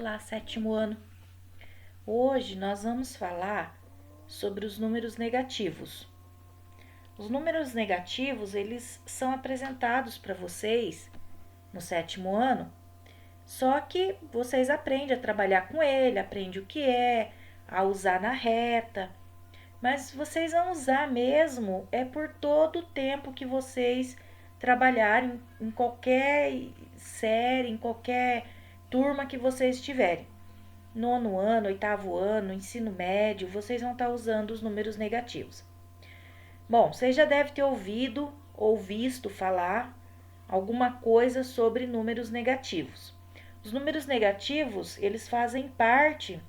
Olá, sétimo ano. Hoje nós vamos falar sobre os números negativos. Os números negativos, eles são apresentados para vocês no sétimo ano, só que vocês aprendem a trabalhar com ele, aprendem o que é, a usar na reta, mas vocês vão usar mesmo por todo o tempo que vocês trabalharem em qualquer série, em qualquer turma que vocês tiverem. Nono ano, oitavo ano, ensino médio, vocês vão estar usando os números negativos. Bom, vocês já devem ter ouvido ou visto falar alguma coisa sobre números negativos. Os números negativos, eles fazem parte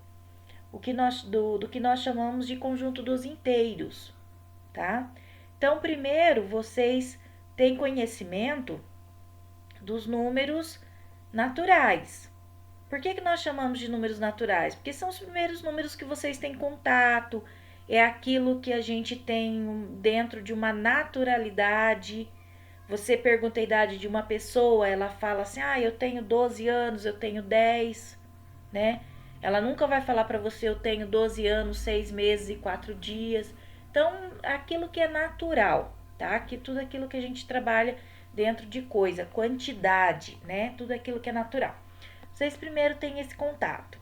do que nós chamamos de conjunto dos inteiros, tá? Então, primeiro, vocês têm conhecimento dos números naturais. Por que nós chamamos de números naturais? Porque são os primeiros números que vocês têm contato, é aquilo que a gente tem dentro de uma naturalidade. Você pergunta a idade de uma pessoa, ela fala assim, eu tenho 12 anos, eu tenho 10, né? Ela nunca vai falar para você, eu tenho 12 anos, 6 meses e 4 dias. Então, aquilo que é natural, tá? Que tudo aquilo que a gente trabalha dentro de coisa, quantidade, né? Tudo aquilo que é natural. Vocês primeiro têm esse contato.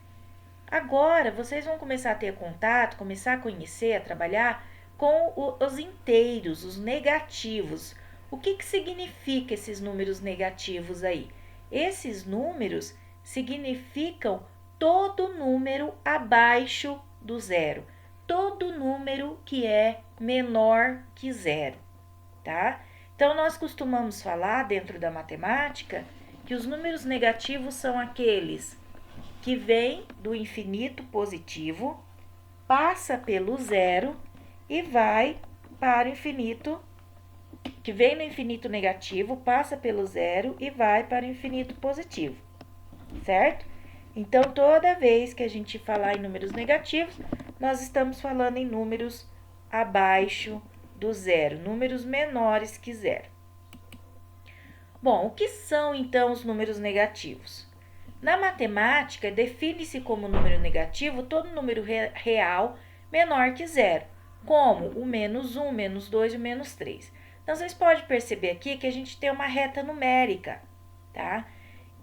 Agora, vocês vão começar a ter contato, começar a conhecer, a trabalhar com os inteiros, os negativos. O que significa esses números negativos aí? Esses números significam todo número abaixo do zero. Todo número que é menor que zero, tá? Então, nós costumamos falar dentro da matemática que os números negativos são aqueles que vêm do infinito positivo, passa pelo zero e vai para o infinito, que vem no infinito negativo, passa pelo zero e vai para o infinito positivo, certo? Então, toda vez que a gente falar em números negativos, nós estamos falando em números abaixo do zero, números menores que zero. Bom, o que são então os números negativos? Na matemática, define-se como número negativo todo número real menor que zero, como o menos 1, menos 2 e o menos 3. Então, vocês podem perceber aqui que a gente tem uma reta numérica, tá?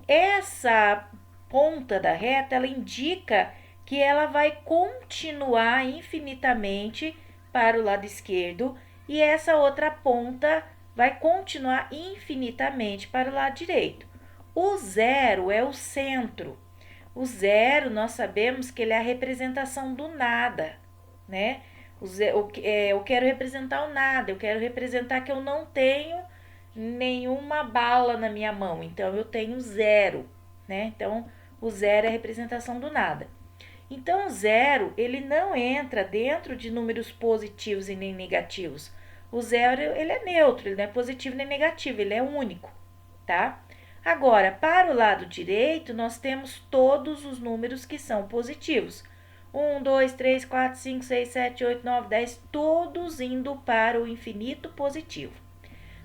Essa ponta da reta, ela indica que ela vai continuar infinitamente para o lado esquerdo e essa outra ponta vai continuar infinitamente para o lado direito. O zero é o centro. O zero, nós sabemos que ele é a representação do nada, né? Eu quero representar o nada, eu quero representar que eu não tenho nenhuma bala na minha mão, então eu tenho zero, né? Então, o zero é a representação do nada. Então, o zero, ele não entra dentro de números positivos e nem negativos. O zero, ele é neutro, ele não é positivo nem negativo, ele é único, tá? Agora, para o lado direito, nós temos todos os números que são positivos. 1, 2, 3, 4, 5, 6, 7, 8, 9, 10, todos indo para o infinito positivo.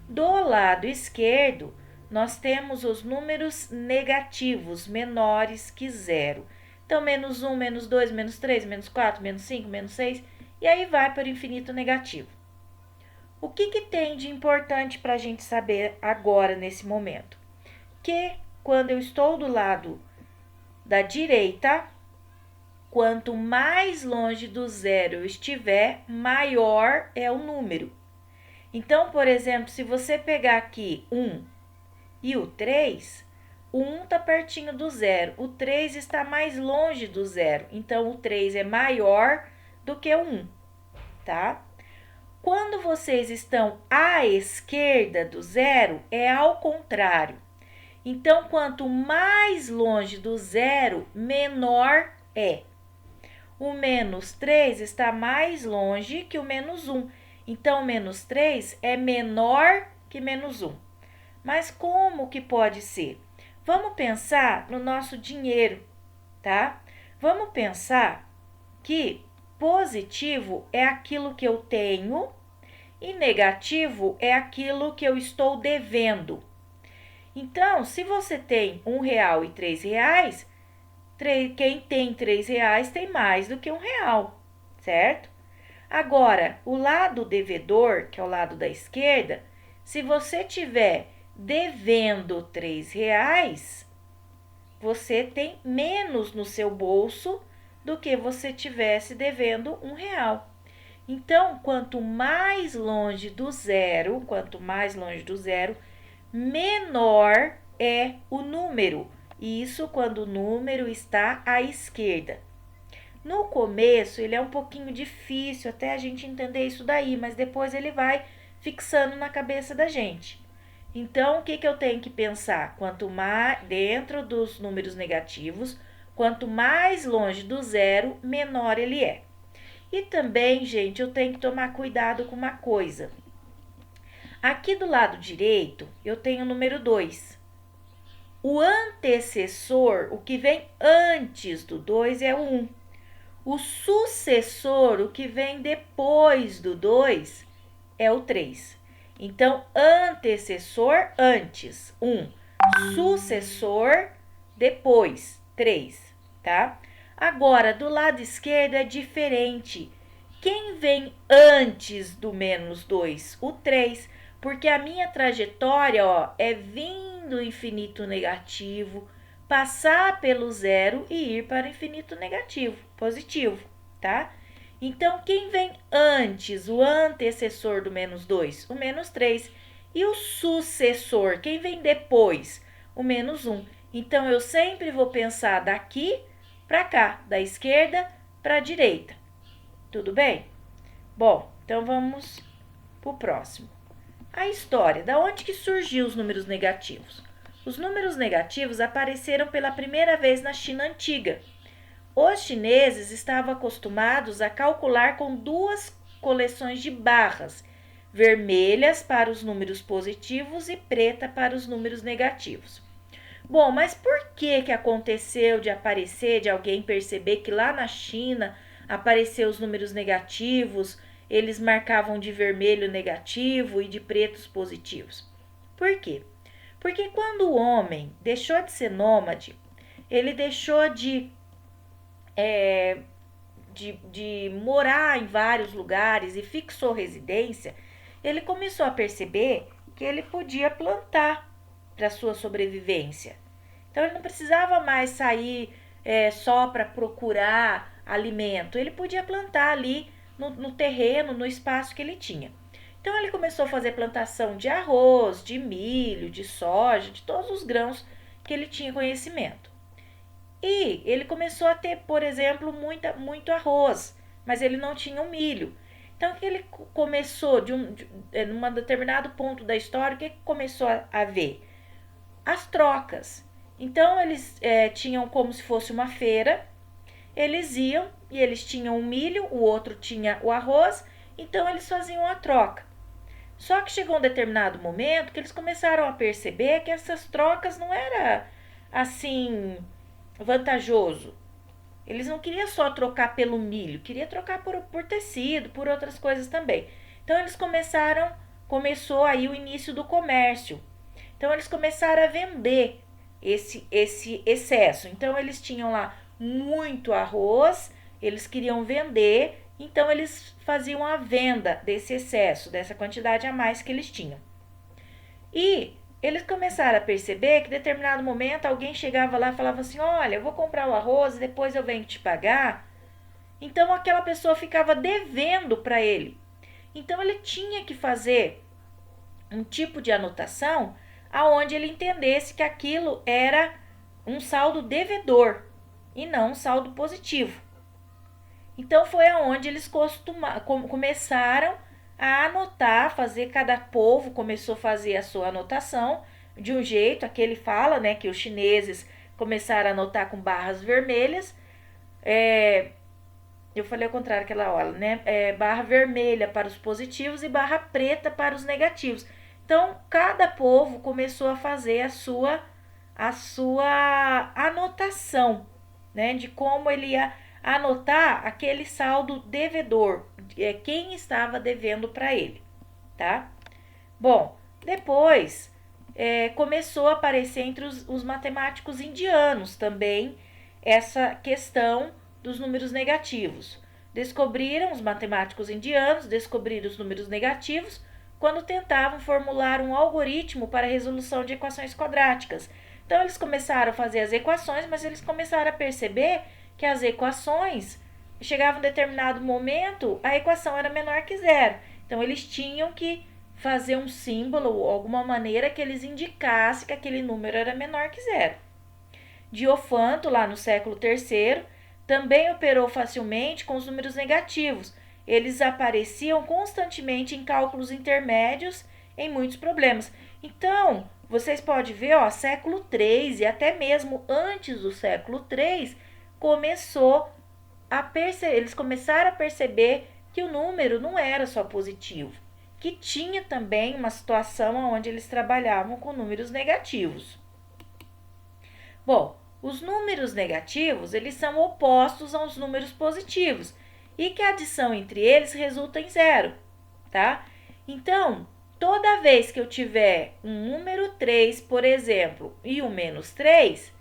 Do lado esquerdo, nós temos os números negativos, menores que zero. Então, menos 1, menos 2, menos 3, menos 4, menos 5, menos 6, e aí vai para o infinito negativo. O que tem de importante para a gente saber agora, nesse momento? Que quando eu estou do lado da direita, quanto mais longe do zero eu estiver, maior é o número. Então, por exemplo, se você pegar aqui 1 e o 3, o 1 está pertinho do zero, o 3 está mais longe do zero, então o 3 é maior do que o 1, tá? Quando vocês estão à esquerda do zero, é ao contrário. Então, quanto mais longe do zero, menor é. O menos 3 está mais longe que o menos 1. Então, menos 3 é menor que menos 1. Mas como que pode ser? Vamos pensar no nosso dinheiro, tá? Vamos pensar que positivo é aquilo que eu tenho e negativo é aquilo que eu estou devendo. Então, se você tem R$1 e R$3, Quem tem R$3 tem mais do que R$1, certo? Agora, o lado devedor, que é o lado da esquerda, se você tiver devendo R$3, você tem menos no seu bolso do que você tivesse devendo R$1. Então, quanto mais longe do zero, menor é o número. Isso quando o número está à esquerda. No começo, ele é um pouquinho difícil até a gente entender isso daí, mas depois ele vai fixando na cabeça da gente. Então, o que eu tenho que pensar? Quanto mais dentro dos números negativos, quanto mais longe do zero, menor ele é. E também, gente, eu tenho que tomar cuidado com uma coisa. Aqui do lado direito, eu tenho o número 2. O antecessor, o que vem antes do 2 é o 1. O sucessor, o que vem depois do 2, é o 3. Então, antecessor, antes, 1. Sucessor, depois, 3, tá? Agora, do lado esquerdo é diferente. Quem vem antes do menos 2? O 3, porque a minha trajetória, ó, é vir do infinito negativo, passar pelo zero e ir para o infinito negativo, positivo, tá? Então, quem vem antes, o antecessor do menos 2? O menos 3. E o sucessor, quem vem depois? O menos 1. Então, eu sempre vou pensar daqui para cá, da esquerda para a direita. Tudo bem? Bom, então vamos para o próximo. A história, da onde que surgiu os números negativos? Os números negativos apareceram pela primeira vez na China antiga. Os chineses estavam acostumados a calcular com duas coleções de barras, vermelhas para os números positivos e preta para os números negativos. Bom, mas por que aconteceu de aparecer, de alguém perceber que lá na China apareceu os números negativos, eles marcavam de vermelho negativo e de pretos positivos? Por quê? Porque quando o homem deixou de ser nômade, ele deixou de morar em vários lugares e fixou residência, ele começou a perceber que ele podia plantar para sua sobrevivência. Então, ele não precisava mais sair só para procurar alimento. Ele podia plantar ali no terreno, no espaço que ele tinha. Então, ele começou a fazer plantação de arroz, de milho, de soja, de todos os grãos que ele tinha conhecimento. E ele começou a ter, por exemplo, muito arroz, mas ele não tinha o milho. Então, o que ele começou, num determinado ponto da história, o que começou a ver? As trocas. Então, eles tinham como se fosse uma feira, eles iam e eles tinham o milho, o outro tinha o arroz, então eles faziam a troca. Só que chegou um determinado momento que eles começaram a perceber que essas trocas não era assim vantajoso. Eles não queriam só trocar pelo milho, queria trocar por tecido, por outras coisas também. Então eles começou aí o início do comércio. Então eles começaram a vender esse excesso. Então eles tinham lá muito arroz, eles queriam vender, então eles faziam a venda desse excesso, dessa quantidade a mais que eles tinham. E eles começaram a perceber que em determinado momento alguém chegava lá e falava assim: olha, eu vou comprar o arroz e depois eu venho te pagar. Então aquela pessoa ficava devendo para ele. Então ele tinha que fazer um tipo de anotação aonde ele entendesse que aquilo era um saldo devedor e não um saldo positivo. Então foi aonde eles começaram a anotar, cada povo começou a fazer a sua anotação de um jeito. Aqui ele fala, né, que os chineses começaram a anotar com barras vermelhas. Eu falei ao contrário aquela hora, né? Barra vermelha para os positivos e barra preta para os negativos. Então, cada povo começou a fazer a sua anotação, né? De como ele ia anotar aquele saldo devedor, quem estava devendo para ele, tá? Bom, depois começou a aparecer entre os matemáticos indianos também essa questão dos números negativos. Os matemáticos indianos descobriram os números negativos quando tentavam formular um algoritmo para a resolução de equações quadráticas. Então, eles começaram a fazer as equações, mas eles começaram a perceber que as equações, chegava um determinado momento, a equação era menor que zero. Então, eles tinham que fazer um símbolo ou alguma maneira que eles indicassem que aquele número era menor que zero. Diofanto, lá no século III, também operou facilmente com os números negativos. Eles apareciam constantemente em cálculos intermédios em muitos problemas. Então, vocês podem ver, século III e até mesmo antes do século III, eles começaram a perceber que o número não era só positivo, que tinha também uma situação onde eles trabalhavam com números negativos. Bom, os números negativos, eles são opostos aos números positivos e que a adição entre eles resulta em zero, tá? Então, toda vez que eu tiver um número 3, por exemplo, e um menos 3,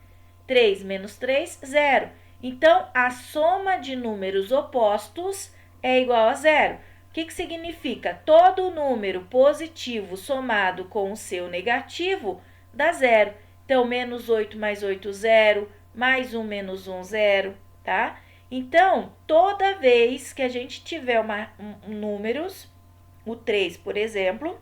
3 menos 3, 0. Então, a soma de números opostos é igual a zero. O que significa? Todo número positivo somado com o seu negativo dá zero. Então, menos 8 mais 8, 0, mais 1 menos 1, 0, tá? Então, toda vez que a gente tiver números, o 3, por exemplo,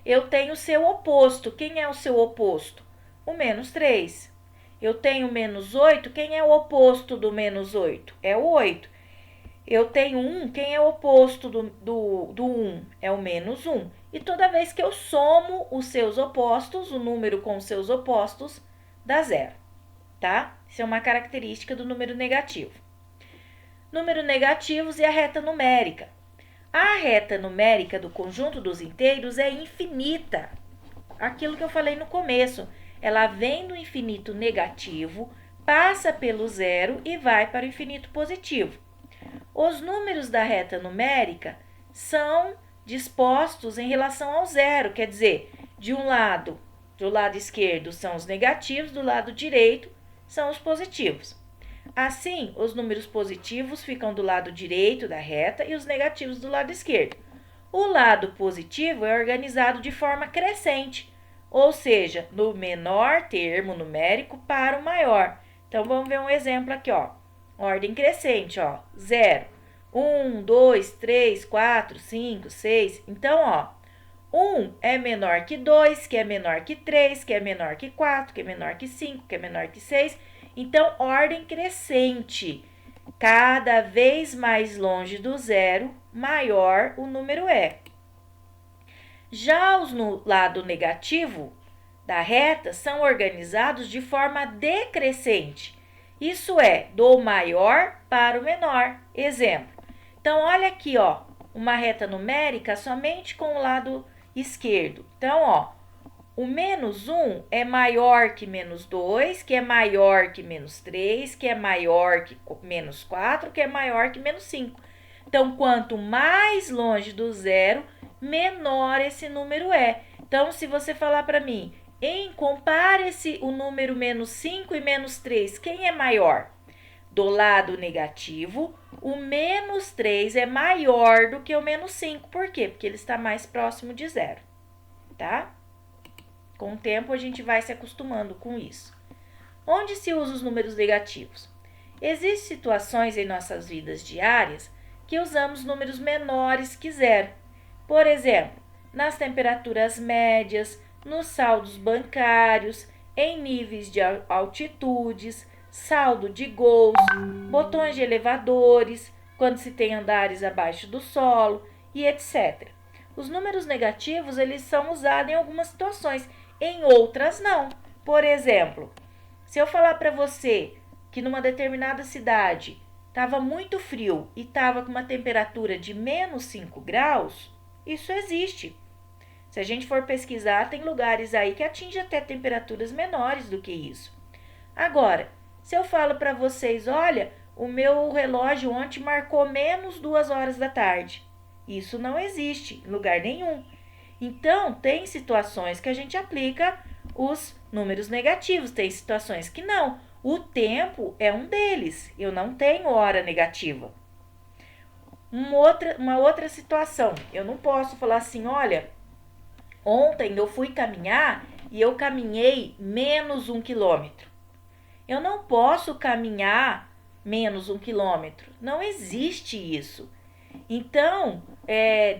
eu tenho o seu oposto. Quem é o seu oposto? O menos 3. Eu tenho menos 8, quem é o oposto do menos 8? É o 8. Eu tenho 1, quem é o oposto do 1? É o menos 1. E toda vez que eu somo os seus opostos, o número com os seus opostos, dá zero, tá? Isso é uma característica do número negativo. Número negativos e a reta numérica. A reta numérica do conjunto dos inteiros é infinita. Aquilo que eu falei no começo. Ela vem do infinito negativo, passa pelo zero e vai para o infinito positivo. Os números da reta numérica são dispostos em relação ao zero, quer dizer, do lado esquerdo são os negativos, do lado direito são os positivos. Assim, os números positivos ficam do lado direito da reta e os negativos do lado esquerdo. O lado positivo é organizado de forma crescente, ou seja, no menor termo numérico para o maior. Então, vamos ver um exemplo aqui, ordem crescente, 0, 1, 2, 3, 4, 5, 6. Então, 1 é menor que 2, que é menor que 3, que é menor que 4, que é menor que 5, que é menor que 6. Então, ordem crescente. Cada vez mais longe do zero, maior o número é. Já os no lado negativo da reta são organizados de forma decrescente. Isso é, do maior para o menor. Exemplo. Então, olha aqui, uma reta numérica somente com o lado esquerdo. Então, o menos 1 é maior que menos 2, que é maior que menos 3, que é maior que menos 4, que é maior que menos 5. Então, quanto mais longe do zero, menor esse número é. Então, se você falar para mim, compare o número menos 5 e menos 3, quem é maior? Do lado negativo, o menos 3 é maior do que o menos 5. Por quê? Porque ele está mais próximo de zero, tá? Com o tempo, a gente vai se acostumando com isso. Onde se usa os números negativos? Existem situações em nossas vidas diárias que usamos números menores que zero. Por exemplo, nas temperaturas médias, nos saldos bancários, em níveis de altitudes, saldo de gols, botões de elevadores, quando se tem andares abaixo do solo e etc. Os números negativos, eles são usados em algumas situações, em outras não. Por exemplo, se eu falar para você que numa determinada cidade estava muito frio e estava com uma temperatura de menos 5 graus, isso existe. Se a gente for pesquisar, tem lugares aí que atingem até temperaturas menores do que isso. Agora, se eu falo para vocês, olha, o meu relógio ontem marcou menos 2 horas da tarde. Isso não existe em lugar nenhum. Então, tem situações que a gente aplica os números negativos, tem situações que não. O tempo é um deles. Eu não tenho hora negativa. Uma outra situação. Eu não posso falar assim, olha, ontem eu fui caminhar e eu caminhei menos 1 quilômetro. Eu não posso caminhar menos 1 quilômetro. Não existe isso. Então,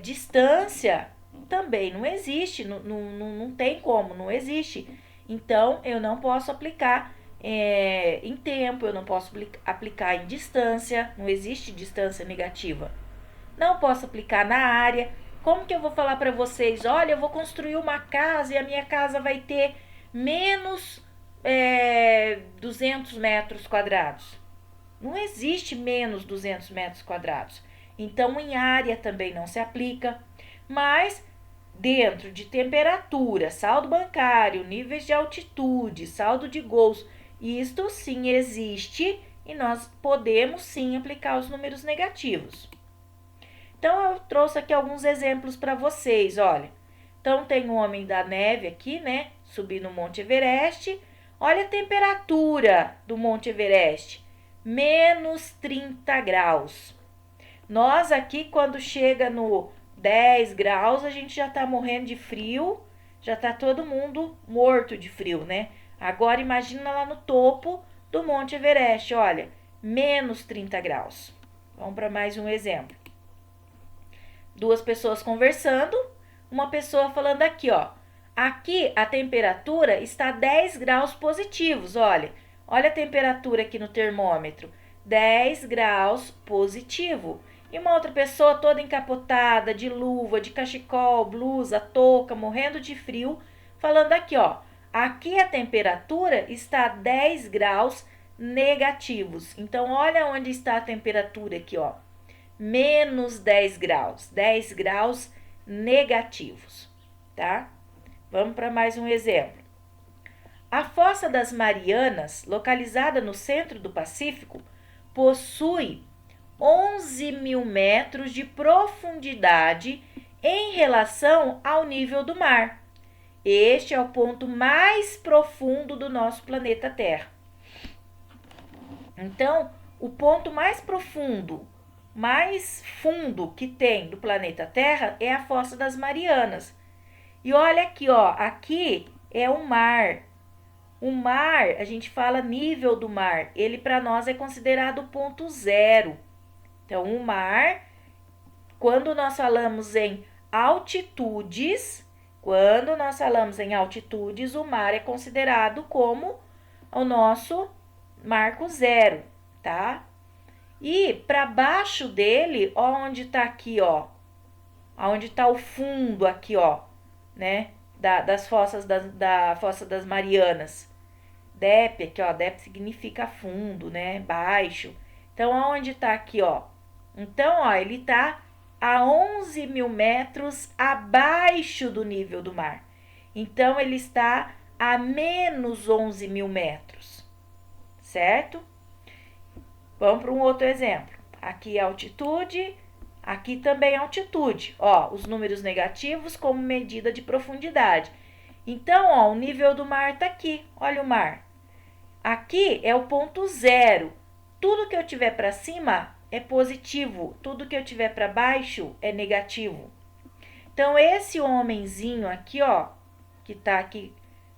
distância também não existe. Não tem como, não existe. Então, eu não posso aplicar em tempo, eu não posso aplicar em distância. Não existe distância negativa. Não posso aplicar na área. Como que eu vou falar para vocês? Olha, eu vou construir uma casa e a minha casa vai ter menos 200 metros quadrados. Não existe menos 200 metros quadrados. Então, em área também não se aplica. Mas, dentro de temperatura, saldo bancário, níveis de altitude, saldo de gols, isto sim existe e nós podemos sim aplicar os números negativos. Então, eu trouxe aqui alguns exemplos para vocês, olha. Então, tem o Homem da Neve aqui, né? Subir no Monte Everest. Olha a temperatura do Monte Everest, menos 30 graus. Nós aqui, quando chega no 10 graus, a gente já tá morrendo de frio, já tá todo mundo morto de frio, né? Agora, imagina lá no topo do Monte Everest, olha, menos 30 graus. Vamos para mais um exemplo. Duas pessoas conversando, uma pessoa falando aqui, ó. Aqui a temperatura está 10 graus positivos, olha. Olha a temperatura aqui no termômetro, 10 graus positivo. E uma outra pessoa toda encapotada, de luva, de cachecol, blusa, touca, morrendo de frio, falando aqui, ó. Aqui a temperatura está 10 graus negativos. Então, olha onde está a temperatura aqui, ó. Menos 10 graus, 10 graus negativos, tá? Vamos para mais um exemplo. A Fossa das Marianas, localizada no centro do Pacífico, possui 11 mil metros de profundidade em relação ao nível do mar. Este é o ponto mais profundo do nosso planeta Terra. Então, o ponto mais profundo, mais fundo que tem do planeta Terra é a Fossa das Marianas. E olha aqui, ó, aqui é o mar. O mar, a gente fala nível do mar, ele para nós é considerado ponto zero. Então, o mar, quando nós falamos em altitudes, o mar é considerado como o nosso marco zero, tá? E para baixo dele, ó, onde tá aqui, ó, onde tá o fundo aqui, ó, né, das fossas da Fossa das Marianas. DEP, aqui, ó, DEP significa fundo, né, baixo. Então, aonde tá aqui, ó? Então, ó, ele tá a 11 mil metros abaixo do nível do mar. Então, ele está a menos 11 mil metros, certo? Vamos para um outro exemplo. Aqui é altitude, aqui também é altitude. Ó, os números negativos como medida de profundidade. Então, ó, o nível do mar tá aqui. Olha o mar. Aqui é o ponto zero. Tudo que eu tiver para cima é positivo, tudo que eu tiver para baixo é negativo. Então, esse homenzinho aqui, ó, que tá aqui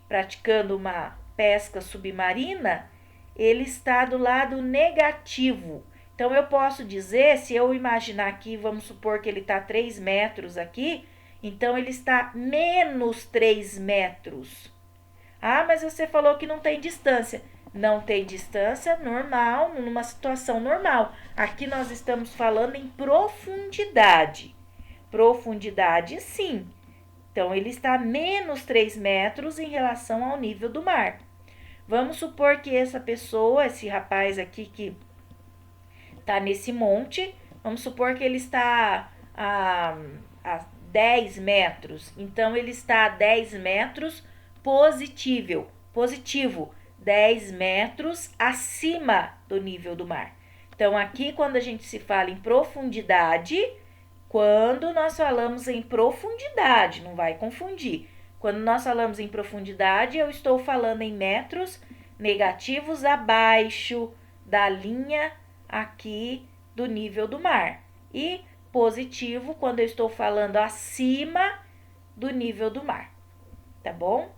praticando uma pesca submarina, ele está do lado negativo. Então, eu posso dizer, se eu imaginar aqui, vamos supor que ele está 3 metros aqui, então ele está menos 3 metros. Ah, mas você falou que não tem distância. Não tem distância normal, numa situação normal. Aqui nós estamos falando em profundidade. Profundidade, sim. Então, ele está a menos 3 metros em relação ao nível do mar. Vamos supor que essa pessoa, esse rapaz aqui que está nesse monte, vamos supor que ele está a 10 metros. Então, ele está a 10 metros positivo. 10 metros acima do nível do mar. Então, aqui, quando a gente se fala em profundidade, quando nós falamos em profundidade, não vai confundir. Quando nós falamos em profundidade, eu estou falando em metros negativos abaixo da linha aqui do nível do mar. E positivo quando eu estou falando acima do nível do mar. Tá bom?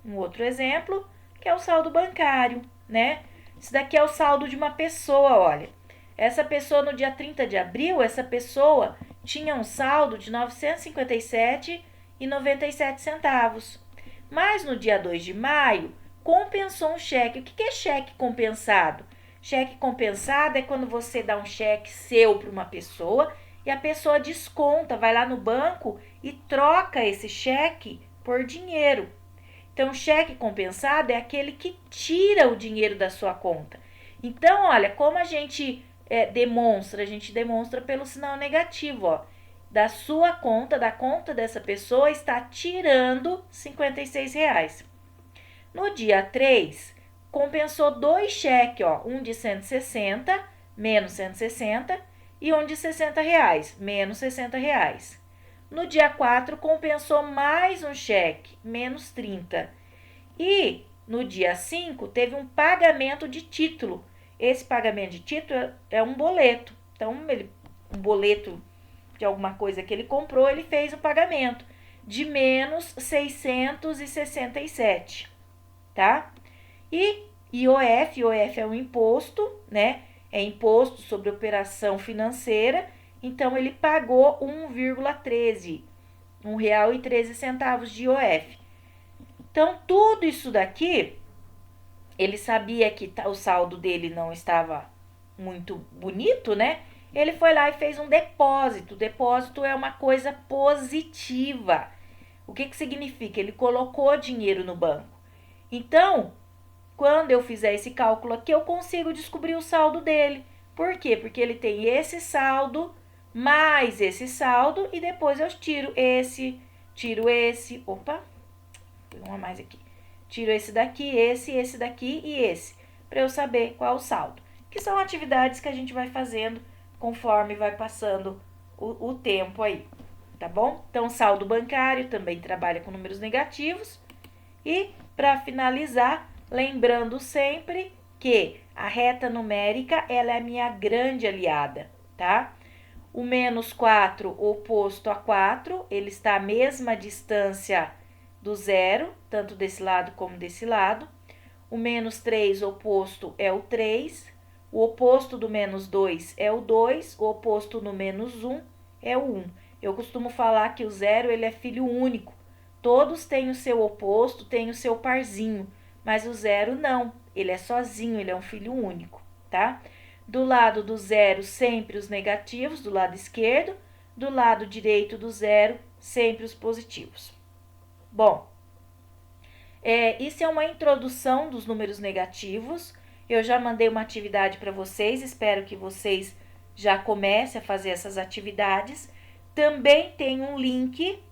Um outro exemplo, que é o saldo bancário, né? Isso daqui é o saldo de uma pessoa, olha. Essa pessoa, no dia 30 de abril, essa pessoa tinha um saldo de R$ 957,97. Mas no dia 2 de maio, compensou um cheque. O que é cheque compensado? Cheque compensado é quando você dá um cheque seu para uma pessoa e a pessoa desconta, vai lá no banco e troca esse cheque por dinheiro. Então, cheque compensado é aquele que tira o dinheiro da sua conta. Então, olha, como a gente demonstra? A gente demonstra pelo sinal negativo, ó. Da sua conta, da conta dessa pessoa, está tirando R$ 56. No dia 3, compensou 2 cheques, ó. Um de 160, menos 160, e um de R$ 60, menos R$ 60. No dia 4, compensou mais um cheque, menos 30. E no dia 5, teve um pagamento de título. Esse pagamento de título é um boleto. Então, um boleto de alguma coisa que ele comprou, ele fez o pagamento de menos 667, tá? E IOF é um imposto, né? É imposto sobre operação financeira. Então, ele pagou 1,13, R$1,13 de IOF. Então, tudo isso daqui, ele sabia que o saldo dele não estava muito bonito, né? Ele foi lá e fez um depósito. O depósito é uma coisa positiva. O que significa? Ele colocou dinheiro no banco. Então, quando eu fizer esse cálculo aqui, eu consigo descobrir o saldo dele. Por quê? Porque ele tem esse saldo, mais esse saldo, e depois eu tiro esse, opa, um a mais aqui. Tiro esse daqui, esse daqui e esse, para eu saber qual é o saldo. Que são atividades que a gente vai fazendo conforme vai passando o tempo aí, tá bom? Então, saldo bancário também trabalha com números negativos. E, para finalizar, lembrando sempre que a reta numérica, ela é a minha grande aliada, tá? O menos 4 oposto a 4, ele está à mesma distância do zero, tanto desse lado como desse lado. O menos 3 oposto é o 3. O oposto do menos 2 é o 2. O oposto do menos 1 é o 1. Eu costumo falar que o zero ele é filho único. Todos têm o seu oposto, têm o seu parzinho. Mas o zero não. Ele é sozinho, ele é um filho único, tá? Do lado do zero, sempre os negativos, do lado esquerdo. Do lado direito do zero, sempre os positivos. Bom, isso é uma introdução dos números negativos. Eu já mandei uma atividade para vocês, espero que vocês já comecem a fazer essas atividades. Também tem um link.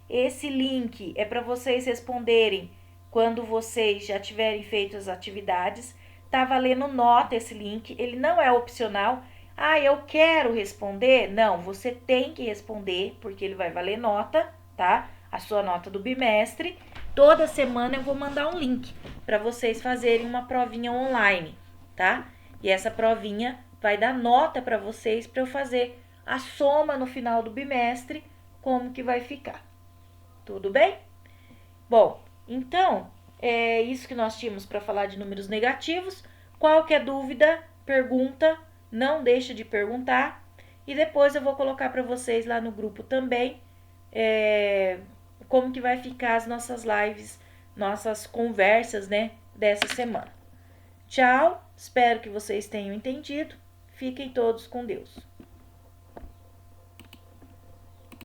Esse link é para vocês responderem quando vocês já tiverem feito as atividades. Tá valendo nota esse link, ele não é opcional. Ah, eu quero responder? Não, você tem que responder, porque ele vai valer nota, tá? A sua nota do bimestre. Toda semana eu vou mandar um link para vocês fazerem uma provinha online, tá? E essa provinha vai dar nota para vocês para eu fazer a soma no final do bimestre, como que vai ficar. Tudo bem? Bom, então, é isso que nós tínhamos para falar de números negativos. Qualquer dúvida, pergunta, não deixa de perguntar. E depois eu vou colocar para vocês lá no grupo também como que vai ficar as nossas lives, nossas conversas, né, dessa semana. Tchau, espero que vocês tenham entendido. Fiquem todos com Deus.